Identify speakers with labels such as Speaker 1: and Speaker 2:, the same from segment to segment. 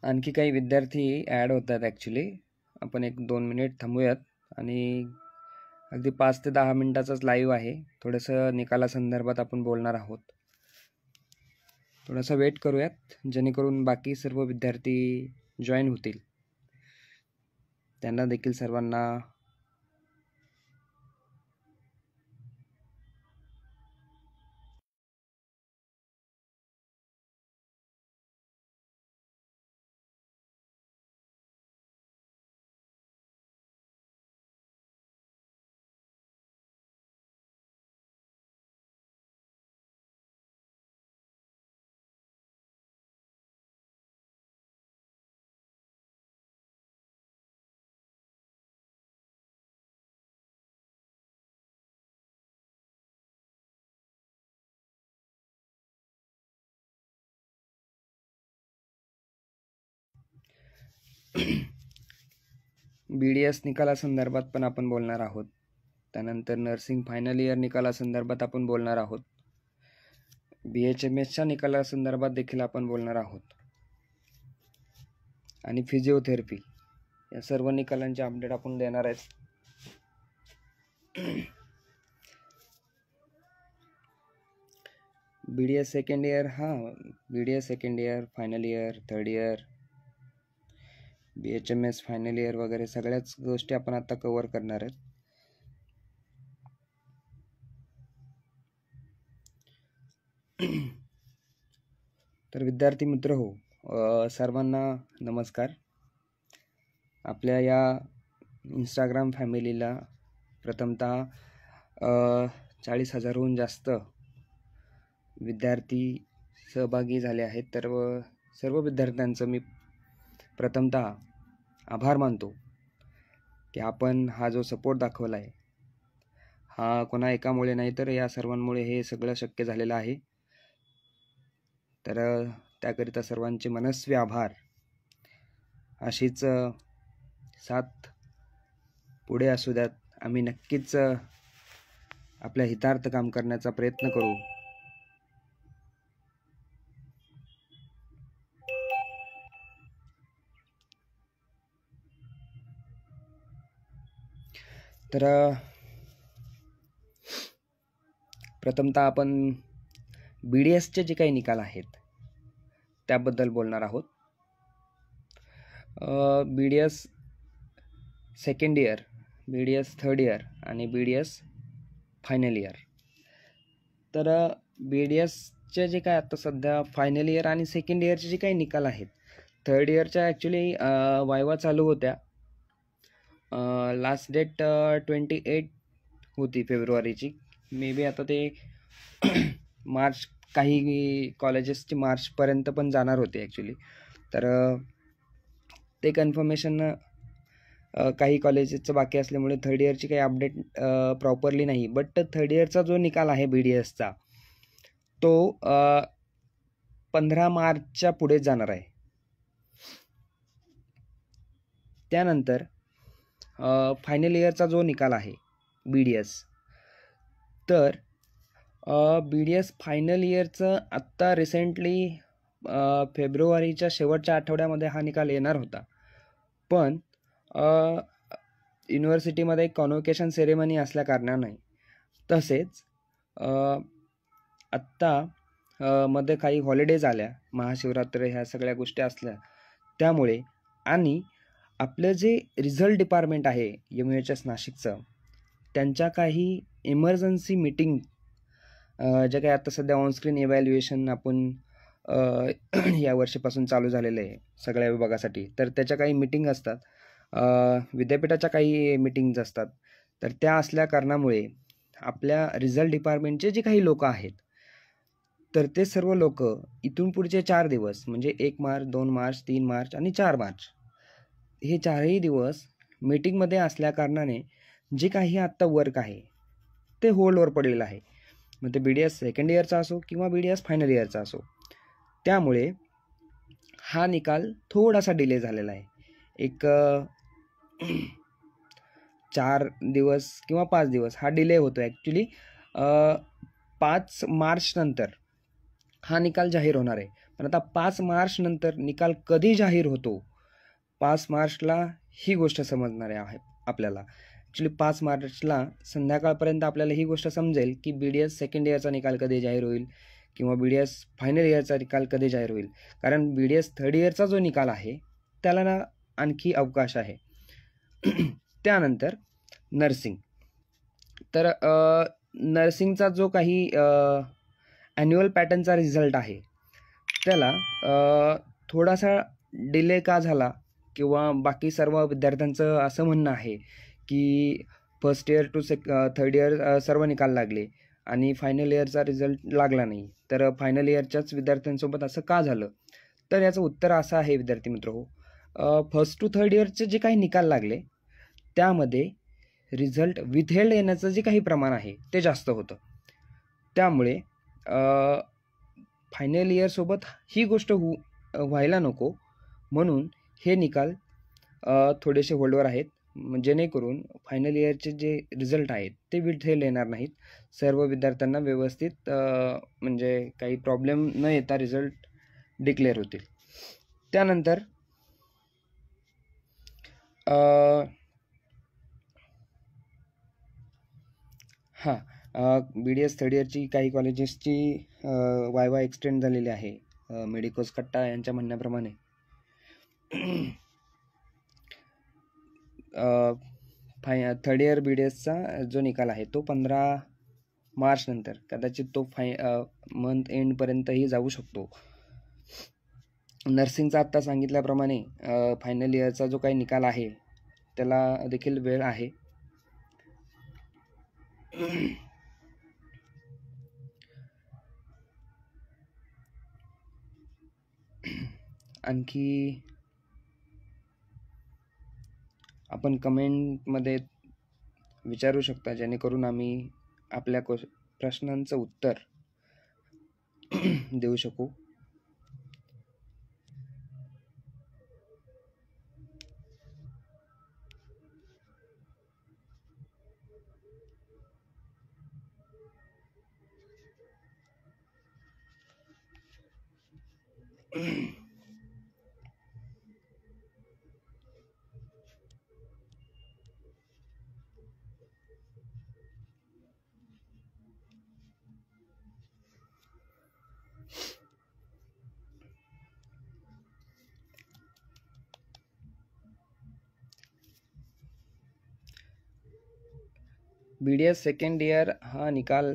Speaker 1: आणखी काही विद्यार्थी ॲड होतात ॲक्च्युली. आपण 1-2 मिनिट थांबूयात आणि अगदी 5 ते 10 मिनिटाचाच लाईव्ह आहे. थोडंसं निकालासंदर्भात आपण बोलणार आहोत. थोडासा वेट करूयात जेणेकरून बाकी सर्व विद्यार्थी जॉईन होतील. त्यांना देखील सर्वांना BDS निकालासंदर्भात पण आपण बोलणार आहोत. त्यानंतर नर्सिंग फायनल इयर निकालासंदर्भात आपण बोलणार आहोत. BHMSच्या निकालासंदर्भात देखील आपण बोलणार आहोत. आणि फिजिओथेरपी या सर्व निकालांचे अपडेट आपण देणार आहेत. BDS second year, BDS second year, final year, third year, BHMS final year वगैरे सगळ्याच गोष्टी आपण आता कव्हर करणार आहेत. तर विद्यार्थी मित्र हो, सर्वांना नमस्कार. आपल्या या इंस्टाग्राम फॅमिलीला प्रथमतः 40,000हून जास्त विद्यार्थी सहभागी झाले आहेत. तर सर्व विद्यार्थ्यांचं मी प्रथमतः आभार मानतो की आपण हा जो सपोर्ट दाखवला आहे हा कोणा एकामुळे नाही तर या सर्वांमुळे हे सगळं शक्य झालेलं आहे. तर त्याकरिता सर्वांचे मनस्वी आभार. अशीच साथ पुढे असू द्यात. आम्ही नक्कीच आपल्या हितार्थ काम करण्याचा प्रयत्न करू. तर प्रथमतः आपण BDSचे जे काही निकाल आहेत त्याबद्दल बोलणार आहोत. BDS second year, BDS third year आणि BDS फायनल इयर. तर BDSचे जे काय आता सध्या फायनल इयर आणि सेकंड इयरचे जे काही निकाल आहेत, थर्ड इयरच्या ॲक्च्युली वायवा चालू होत्या. लास्ट डेट 28 होती फेब्रुवारीची. मे बी आता ते मार्च, काही कॉलेजेसची मार्चपर्यंत पण जाणार होते ॲक्च्युली. तर ते कन्फर्मेशन काही कॉलेजेसचं बाकी असल्यामुळे थर्ड इयरची काही अपडेट प्रॉपरली नाही. बट थर्ड इयरचा जो निकाल आहे BDSचा तो 15 मार्चच्या पुढे जाणार आहे. त्यानंतर फायनल इयरचा जो निकाल आहे BDS, तर BDS फायनल इयरचं आत्ता रिसेंटली फेब्रुवारीच्या शेवटच्या आठवड्यामध्ये हा निकाल येणार होता. पण युनिव्हर्सिटीमध्ये कॉन्व्होकेशन सेरेमनी असल्या कारणाने तसेच आत्ता मध्ये काही हॉलिडेज आल्या, महाशिवरात्र ह्या सगळ्या गोष्टी असल्या त्यामुळे, आणि आपलं जे रिझल्ट डिपार्टमेंट आहे MUHS नाशिकचं, त्यांच्या काही इमर्जन्सी मीटिंग जे काही आता सध्या ऑनस्क्रीन इव्हॅल्युएशन आपण या वर्षीपासून चालू झालेलं आहे सगळ्या विभागासाठी. तर त्याच्या काही मीटिंग असतात, विद्यापीठाच्या काही मीटिंग्ज असतात. तर त्या असल्या कारणामुळे आपल्या रिझल्ट डिपार्टमेंटचे जे काही लोक आहेत तर ते सर्व लोक इथून पुढचे 4 दिवस म्हणजे 1 मार्च, 2 मार्च, 3 मार्च आणि 4 मार्च हे 4ही दिवस मीटिंगमध्ये असल्या कारणाने जे काही आत्ता वर्क आहे ते होल्डवर पडलेलं आहे. मग ते BDS सेकंड इयरचा असो किंवा BDS फायनल इयरचा असो. त्यामुळे हा निकाल थोडासा डिले झालेला आहे. एक 4 दिवस किंवा 5 दिवस हा डिले होतो ॲक्च्युली. 5 मार्च नंतर हा निकाल जाहीर होणार आहे. पण आता 5 मार्च नंतर निकाल कधी जाहीर होतो, 5 मार्चला ही गोष्ट समजणार आहे आपल्याला. ॲक्च्युली 5 मार्चला संध्याकाळपर्यंत आपल्याला ही गोष्ट समजेल की BDS सेकंड इयरचा निकाल कधी जाहीर होईल किंवा BDS फायनल इयरचा निकाल कधी जाहीर होईल. कारण BDS थर्ड इयरचा जो निकाल आहे त्याला ना आणखी अवकाश आहे. त्यानंतर नर्सिंग. तर नर्सिंगचा जो काही ॲन्युअल पॅटर्नचा रिझल्ट आहे त्याला थोडासा डिले का झाला किंवा बाकी सर्व विद्यार्थ्यांचं असं म्हणणं आहे की first year to third year सर्व निकाल लागले आणि फायनल इयरचा रिझल्ट लागला नाही. तर फायनल इयरच्याच विद्यार्थ्यांसोबत असं का झालं? तर याचं उत्तर असं आहे विद्यार्थी मित्रहो, फर्स्ट टू थर्ड इयरचे जे काही निकाल लागले त्यामध्ये रिझल्ट विथहेल्ड येण्याचं जे काही प्रमाण आहे ते जास्त होतं. त्यामुळे फायनल इयरसोबत ही गोष्ट व्हायला नको म्हणून हे निकाल थोडेसे होल्डवर आहेत, जेणेकरून फायनल इयरचे जे रिझल्ट आहेत ते विथहेल्ड येणार नाहीत. सर्व विद्यार्थ्यांना व्यवस्थित म्हणजे काही प्रॉब्लेम न येता रिझल्ट डिक्लेअर होतील. त्यानंतर BDS थर्ड इयरची काही कॉलेजेसची वायवा एक्सटेंड झालेली आहे. मेडिकोस कट्टा यांच्या म्हणण्याप्रमाणे थर्ड इयर BDSचा जो निकाल आहे तो 15 मार्च नंतर कदाचित तो मंथ एंडपर्यंतही जाऊ शकतो. नर्सिंगचा आत्ता सांगितल्याप्रमाणे फायनल इयरचा जो काही निकाल आहे त्याला देखील वेळ आहे. आणखी आपण कमेंटमध्ये विचारू शकता जेणेकरून आम्ही आपल्या प्रश्नांचं उत्तर देऊ शकू. BDS सेकंड इयर हा निकाल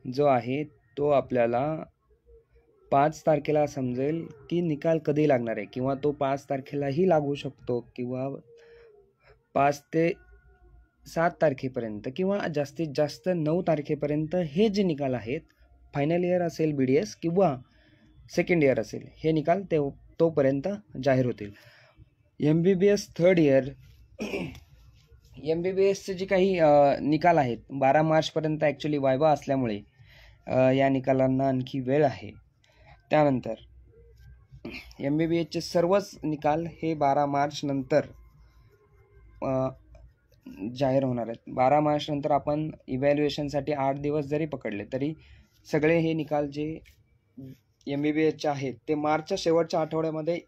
Speaker 1: जो आहे तो आपल्याला 5 तारखेला समजेल की निकाल कधी लागणार आहे, किंवा तो 5 तारखेलाही लागू शकतो किंवा 5 ते 7 तारखेपर्यंत किंवा जास्तीत जास्त 9 तारखेपर्यंत हे जे निकाल आहेत, फायनल इयर असेल BDS किंवा सेकंड इयर असेल, हे निकाल तोपर्यंत जाहीर होतील. MBBS थर्ड इयर MBBSचे जे काही निकाल आहेत 12 मार्चपर्यंत ॲक्च्युली वायवा असल्यामुळे या निकालांना आणखी वेळ आहे. त्यानंतर MBBSचे सर्वच निकाल हे 12 मार्च नंतर जाहीर होणार आहेत. 12 मार्च नंतर आपण इव्हॅल्युएशनसाठी 8 दिवस जरी पकडले तरी सगळे हे निकाल जे MBBSचे आहेत ते मार्चच्या शेवटच्या आठवड्यामध्ये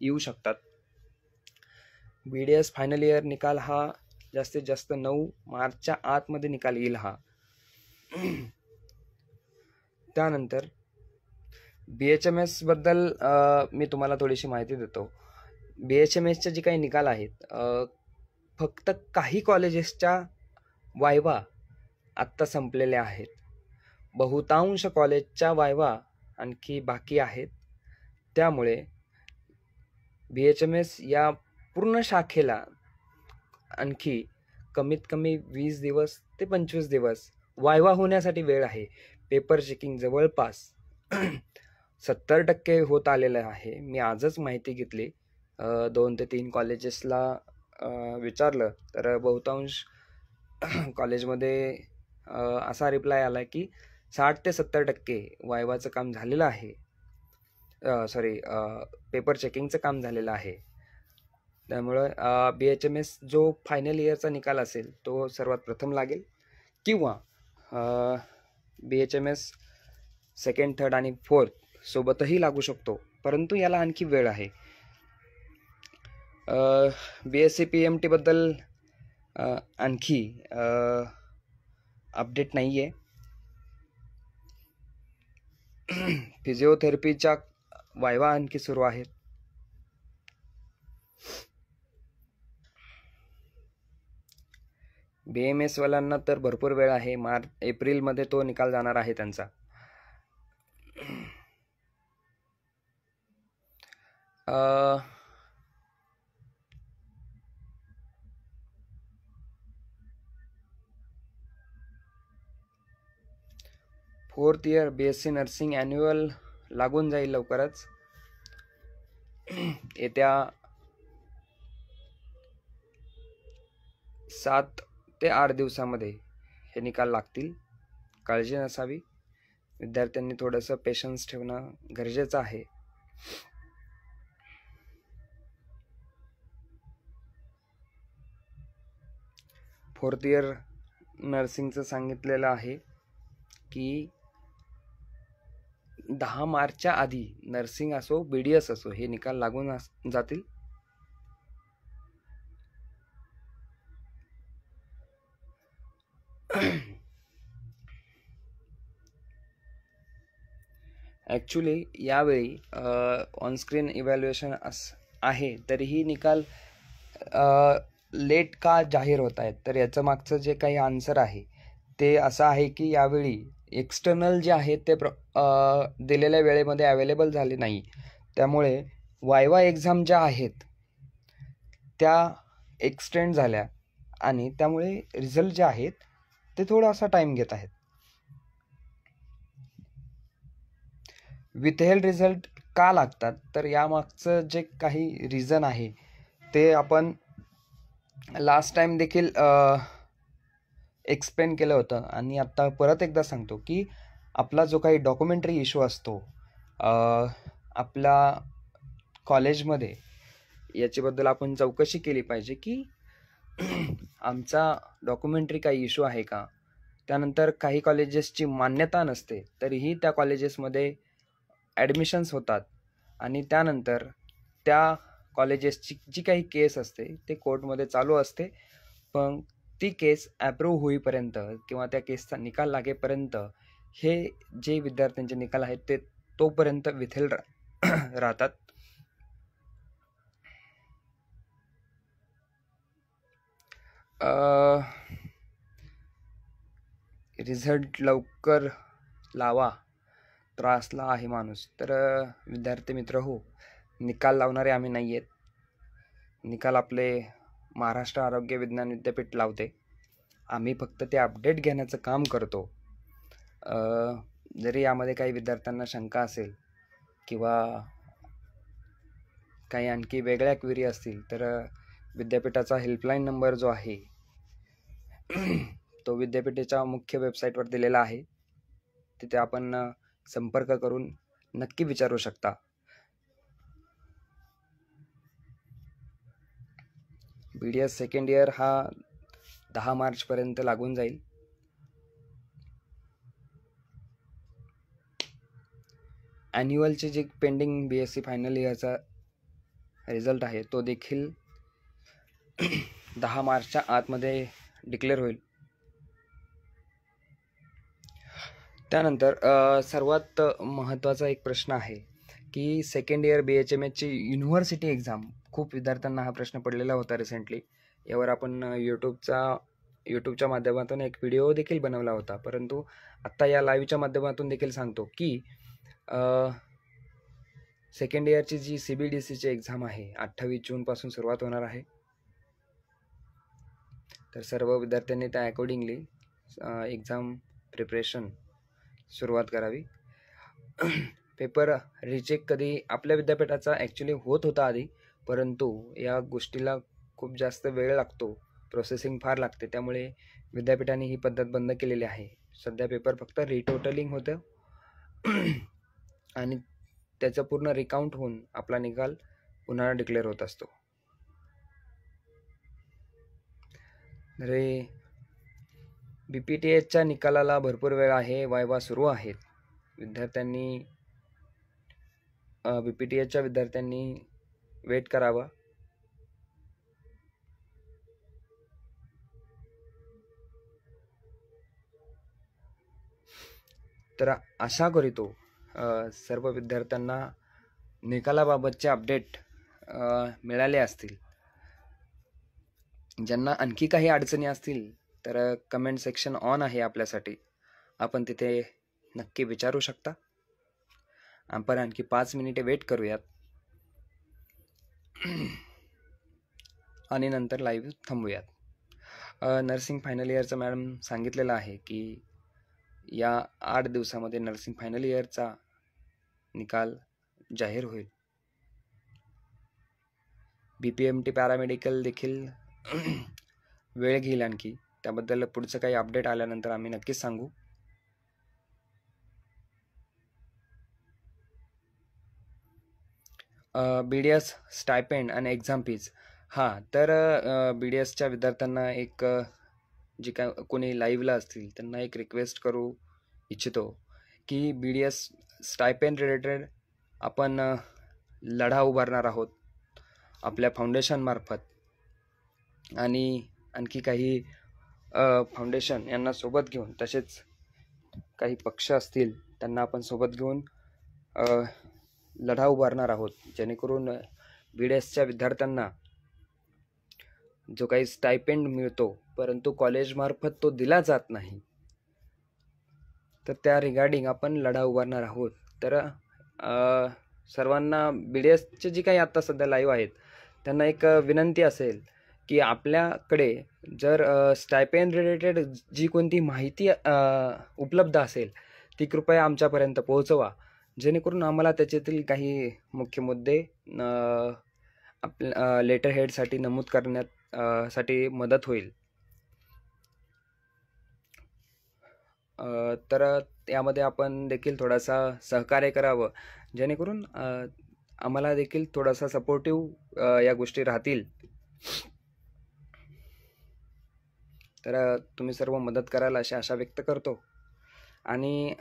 Speaker 1: येऊ शकतात. BDS फायनल इयर निकाल हा जास्तीत जास्त 9 मार्चच्या आतमध्ये निकाल येईल हा. त्यानंतर BHMS बद्दल मी तुम्हाला थोडीशी माहिती देतो. BHMSचे जे काही निकाल आहेत, फक्त काही कॉलेजेसच्या वायवा आत्ता संपलेल्या आहेत. बहुतांश कॉलेजच्या वायवा आणखी बाकी आहेत. त्यामुळे BHMS या पूर्ण शाखेला आणखी कमीत कमी 20 दिवस ते 25 दिवस वायवा होण्यासाठी वेळ आहे. पेपर चेकिंग जवळपास 70% होत आलेलं आहे. मी आजच माहिती घेतली, 2 ते 3 कॉलेजेसला विचारलं तर बहुतांश कॉलेजमध्ये असा रिप्लाय आला की 60 ते 70% वायवाचं काम झालेलं आहे. पेपर चेकिंगचं काम झालेलं आहे. त्यामुळं BHMS जो फायनल इयरचा निकाल असेल तो सर्वात प्रथम लागेल, किंवा BHMS सेकंड, थर्ड आणि फोर्थ सोबतही लागू शकतो, परंतु याला आणखी वेळ आहे. BSc PMT बद्दल आणखी अपडेट नाही आहे. फिजिओथेरपीच्या वायवा आणखी सुरू आहेत. BMS वाल्यांना तर भरपूर वेळ आहे. एप्रिलमध्ये तो निकाल जाणार आहे त्यांचा. Fourth year BSc nursing annual लागून जाईल लवकरच. येत्या 7 ते 8 दिवसामध्ये हे निकाल लागतील. काळजी नसावी. विद्यार्थ्यांनी थोडंसं पेशन्स ठेवणं गरजेचं आहे. फोर्थ इयर नर्सिंगचं सांगितलेलं आहे की 10 मार्चच्या आधी नर्सिंग असो BDS असो हे निकाल लागून जातील. ॲक्च्युली यावेळी ऑनस्क्रीन इव्हॅल्युएशन आहे, तरीही निकाल लेट का जाहीर होत आहेत? तर याचं मागचं जे काही आन्सर आहे ते असं आहे की यावेळी एक्सटर्नल जे आहेत ते दिलेल्या वेळेमध्ये अवेलेबल झाले नाही. त्यामुळे वायवा एक्झाम ज्या आहेत त्या एक्सटेंड झाल्या आणि त्यामुळे रिझल्ट जे आहेत ते थोडासा टाईम घेत आहेत. विथहेल्ड रिझल्ट का लागतात? तर यामागचं जे काही रिझन आहे ते आपण लास्ट टाइम देखील एक्सप्लेन केलं होतं आणि आत्ता परत एकदा सांगतो की आपला जो काही डॉक्युमेंटरी इश्यू असतो आपल्या कॉलेजमध्ये, याच्याबद्दल आपण चौकशी केली पाहिजे की आमचा डॉक्युमेंटरी काही इश्यू आहे का. त्यानंतर काही कॉलेजेसची मान्यता नसते तरीही त्या कॉलेजेसमध्ये ॲडमिशन्स होतात आणि त्यानंतर त्या कॉलेजेसची जी काही केस असते ते कोर्टमध्ये चालू असते, पण ती केस ॲप्रूव्ह होईपर्यंत किंवा त्या केसचा निकाल लागेपर्यंत हे जे विद्यार्थ्यांचे निकाल आहेत ते तोपर्यंत विथेल्ड राहतात. रिझल्ट लवकर लावा, त्रासला आहे माणूस. तर विद्यार्थी मित्र हो, निकाल लावणारे आम्ही नाही आहेत. निकाल आपले महाराष्ट्र आरोग्य विज्ञान विद्यापीठ लावते. आम्ही फक्त ते अपडेट घेण्याचं काम करतो. जरी यामध्ये काही विद्यार्थ्यांना शंका असेल किंवा काही आणखी वेगळ्या क्वेरी असतील तर विद्यापीठाचा हेल्पलाईन नंबर जो आहे तो विद्यापीठाच्या मुख्य वेबसाईटवर दिलेला आहे. तिथे आपण संपर्क करून नक्की विचारू शकता. BDS सेकंड इयर हा 10 मार्चपर्यंत लागून जाईल. ॲन्युअलचे जे पेंडिंग BSc फायनल इयरचा रिझल्ट आहे तो देखील 10 मार्चच्या आतमध्ये डिक्लेअर होईल. त्यानंतर सर्वात महत्त्वाचा एक प्रश्न आहे की सेकंड इयर BHMSची युनिव्हर्सिटी एक्झाम. खूप विद्यार्थ्यांना हा प्रश्न पडलेला होता रिसेंटली. यावर आपण यूट्यूबच्या माध्यमातून एक व्हिडिओ देखील बनवला होता, परंतु आत्ता या लाईव्हच्या माध्यमातून देखील सांगतो की सेकंड इयरची जी CBDCची एक्झाम आहे 28 जूनपासून सुरुवात होणार आहे. तर सर्व विद्यार्थ्यांनी त्या अकॉर्डिंगली एक्झाम प्रिपरेशन सुरुवात करावी. पेपर रिचेक कधी आपल्या विद्यापीठाचा ॲक्च्युली होत होता आधी, परंतु या गोष्टीला खूप जास्त वेळ लागतो, प्रोसेसिंग फार लागते. त्यामुळे विद्यापीठाने ही पद्धत बंद केलेली आहे. सध्या पेपर फक्त रिटोटलिंग होतं आणि त्याचं पूर्ण रिकाउंट होऊन आपला निकाल पुन्हा डिक्लेअर होत असतो. BPTHच्या निकालाला भरपूर वेळ आहे. वायवा सुरू आहेत. विद्यार्थ्यांनी BPTHच्या विद्यार्थ्यांनी वेट करावं. तर आशा करीतो सर्व विद्यार्थ्यांना निकालाबाबतचे अपडेट मिळाले असतील. ज्यांना आणखी काही अडचणी असतील तर कमेंट सेक्शन ऑन आहे आपल्यासाठी, आपण तिथे नक्की विचारू शकता. आपण आणखी 5 मिनिटे वेट करूयात आणि नंतर लाईव्ह थांबूयात. नर्सिंग फायनल इयरचं मॅडम सांगितलेलं आहे की या 8 दिवसामध्ये नर्सिंग फायनल इयरचा निकाल जाहीर होईल. BPMT पॅरामेडिकल देखील वेळ घेईल आणखी, त्याबद्दल पुढचं काही अपडेट आल्यानंतर आम्ही नक्कीच सांगू. BDS स्टायपेंड आणि एक्झाम फीज. तर BDSच्या विद्यार्थ्यांना एक जे काय कोणी लाईव्हला असतील त्यांना एक रिक्वेस्ट करू इच्छितो की BDS स्टायपेंड रिलेटेड आपण लढा उभारणार आहोत आपल्या फाउंडेशनमार्फत, आणि आणखी काही फाउंडेशन यांना सोबत घेऊन, तसेच काही पक्ष असतील त्यांना आपण सोबत घेऊन लढा उभारणार आहोत, जेणेकरून BDSच्या विद्यार्थ्यांना जो काही स्टायपेंड मिळतो परंतु कॉलेजमार्फत तो दिला जात नाही, तर त्या रिगार्डिंग आपण लढा उभारणार आहोत. तर सर्वांना BDSचे जे काही आत्ता सध्या लाईव्ह आहेत त्यांना एक विनंती असेल की आपल्याकडे जर स्टायपेंड रिलेटेड जी कोणती माहिती उपलब्ध असेल ती कृपया आमच्यापर्यंत पोहोचवा, जेणेकरून आम्हाला त्याच्यातील काही मुख्य मुद्दे आपल्या लेटर हेडसाठी नमूद करण्यात साठी मदत होईल. तर यामध्ये आपण देखील थोडासा सहकार्य करावं, जेणेकरून आम्हाला देखील थोडासा सपोर्टिव्ह या गोष्टी राहतील. तर तुम्ही सर्व मदत कराल अशी आशा व्यक्त करतो. आणि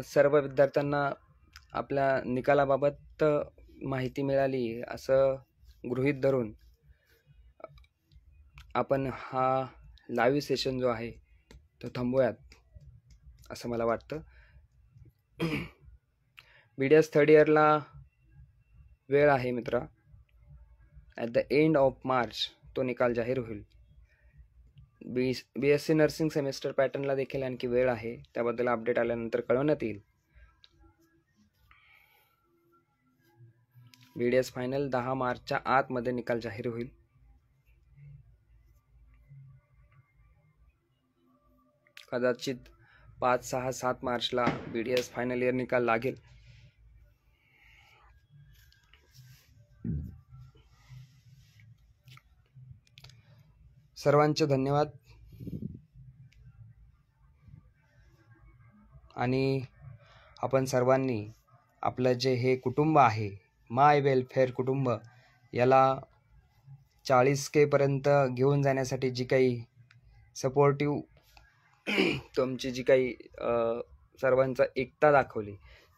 Speaker 1: सर्व विद्यार्थ्यांना आपल्या निकालाबाबत माहिती मिळाली असं गृहीत धरून आपण हा लाईव्ह सेशन जो आहे तो थांबवूयात असं मला वाटतं. BDS थर्ड इयरला वेळ आहे मित्रा. At the end of March तो निकाल जाहीर होईल. BSc नर्सिंग सेमेस्टर पॅटर्नला देखील आणखी वेळ आहे, त्याबद्दल अपडेट आल्यानंतर कळवण्यात येईल. BDS फायनल 10 मार्चच्या आतमध्ये निकाल जाहीर होईल. कदाचित 5, 6, 7 मार्चला BDS फायनल इयर निकाल लागेल. सर्वांचे धन्यवाद. आणि आपण सर्वांनी आपलं जे हे कुटुंब आहे, माय वेलफेअर कुटुंब, याला 40K पर्यंत घेऊन जाण्यासाठी जी काही सपोर्टिव्ह तुमची जी काही सर्वांचा एकता दाखवली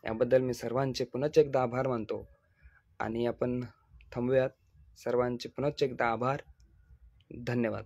Speaker 1: याबद्दल मी सर्वांचे पुनश्च एकदा आभार मानतो. आणि आपण थांबूयात. सर्वांचे पुनश्च एकदा आभार. धन्यवाद.